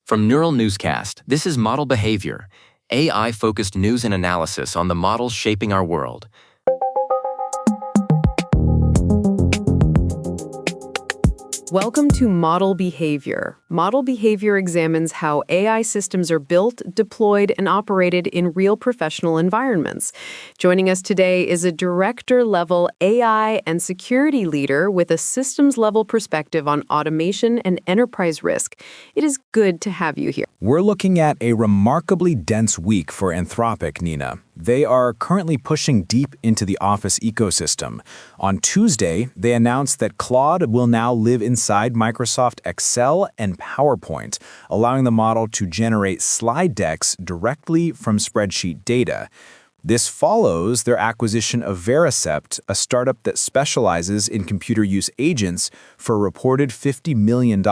From Neural Newscast, this is Model Behavior, AI-focused news and analysis on the models shaping our world. Welcome to Model Behavior. Model Behavior examines how AI systems are built, deployed, and operated in real professional environments. Joining us today is a director-level AI and security leader with a systems-level perspective on automation and enterprise risk. It is good to have you here. We're looking at a remarkably dense week for Anthropic, Nina. They are currently pushing deep into the Office ecosystem. On Tuesday, they announced that Claude will now live inside Microsoft Excel and PowerPoint, allowing the model to generate slide decks directly from spreadsheet data. This follows their acquisition of Vercept, a startup that specializes in computer use agents, for a reported $50 million.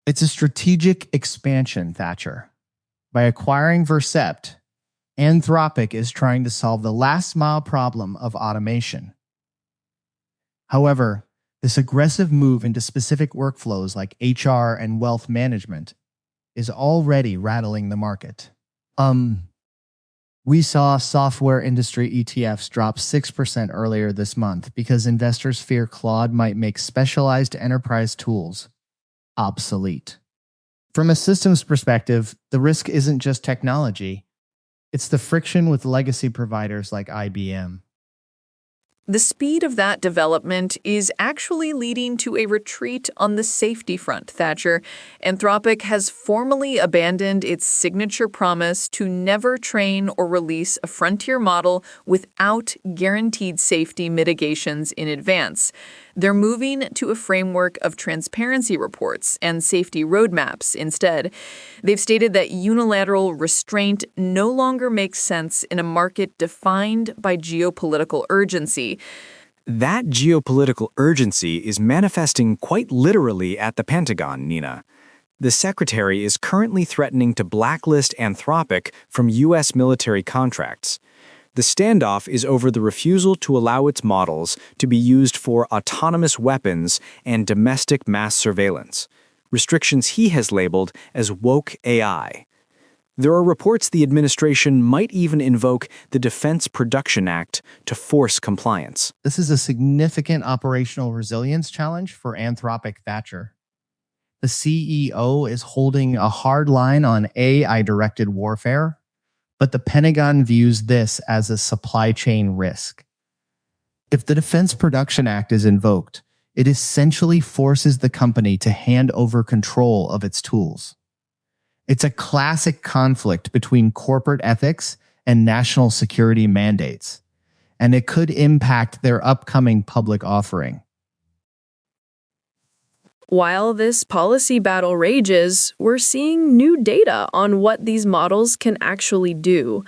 It's a strategic expansion, Thatcher. By acquiring Vercept, Anthropic is trying to solve the last-mile problem of automation. However, this aggressive move into specific workflows like HR and wealth management is already rattling the market. We saw software industry ETFs drop 6% earlier this month because investors fear Claude might make specialized enterprise tools obsolete. From a systems perspective, the risk isn't just technology. It's the friction with legacy providers like IBM. The speed of that development is actually leading to a retreat on the safety front, Thatcher. Anthropic has formally abandoned its signature promise to never train or release a frontier model without guaranteed safety mitigations in advance. They're moving to a framework of transparency reports and safety roadmaps instead. They've stated that unilateral restraint no longer makes sense in a market defined by geopolitical urgency. That geopolitical urgency is manifesting quite literally at the Pentagon, Nina. The Secretary is currently threatening to blacklist Anthropic from U.S. military contracts. The standoff is over the refusal to allow its models to be used for autonomous weapons and domestic mass surveillance, restrictions he has labeled as woke AI. There are reports the administration might even invoke the Defense Production Act to force compliance. This is a significant operational resilience challenge for Anthropic, Thatcher. The CEO is holding a hard line on AI-directed warfare, but the Pentagon views this as a supply chain risk. If the Defense Production Act is invoked, it essentially forces the company to hand over control of its tools. It's a classic conflict between corporate ethics and national security mandates, and it could impact their upcoming public offering. While this policy battle rages, we're seeing new data on what these models can actually do.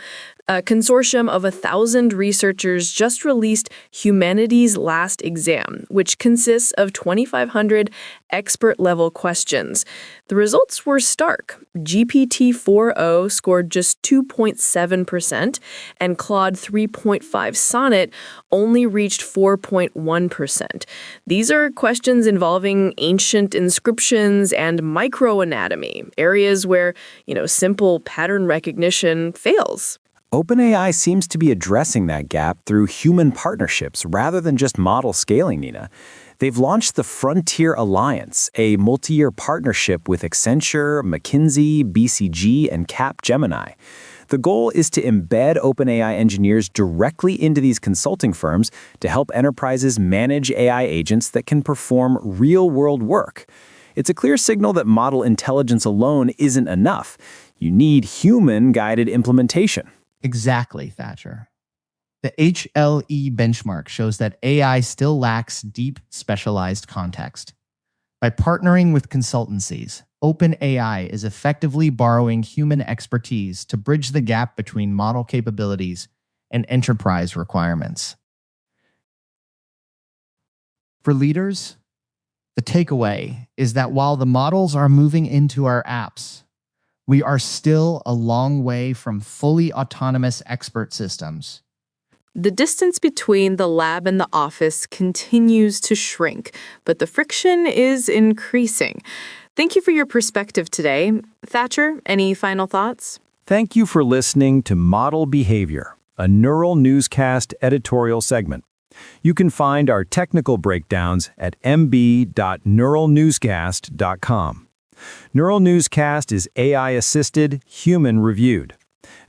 A consortium of 1,000 researchers just released Humanity's Last Exam, which consists of 2,500 expert-level questions. The results were stark. GPT-4o scored just 2.7%, and Claude 3.5 Sonnet only reached 4.1%. These are questions involving ancient inscriptions and microanatomy, areas where, simple pattern recognition fails. OpenAI seems to be addressing that gap through human partnerships rather than just model scaling, Nina. They've launched the Frontier Alliance, a multi-year partnership with Accenture, McKinsey, BCG, and Capgemini. The goal is to embed OpenAI engineers directly into these consulting firms to help enterprises manage AI agents that can perform real-world work. It's a clear signal that model intelligence alone isn't enough. You need human-guided implementation. Exactly, Thatcher. The HLE benchmark shows that AI still lacks deep, specialized context. By partnering with consultancies, OpenAI is effectively borrowing human expertise to bridge the gap between model capabilities and enterprise requirements. For leaders, the takeaway is that while the models are moving into our apps, we are still a long way from fully autonomous expert systems. The distance between the lab and the office continues to shrink, but the friction is increasing. Thank you for your perspective today. Thatcher, any final thoughts? Thank you for listening to Model Behavior, a neural newscast editorial segment. You can find our technical breakdowns at mb.neuralnewscast.com. Neural Newscast is AI-assisted, human-reviewed.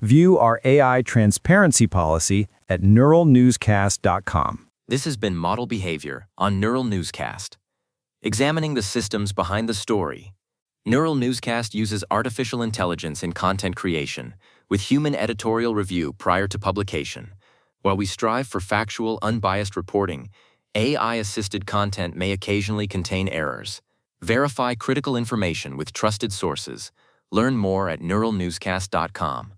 View our AI transparency policy at neuralnewscast.com. This has been Model Behavior on Neural Newscast. Examining the systems behind the story. Neural Newscast uses artificial intelligence in content creation, with human editorial review prior to publication. While we strive for factual, unbiased reporting, AI-assisted content may occasionally contain errors. Verify critical information with trusted sources. Learn more at neuralnewscast.com.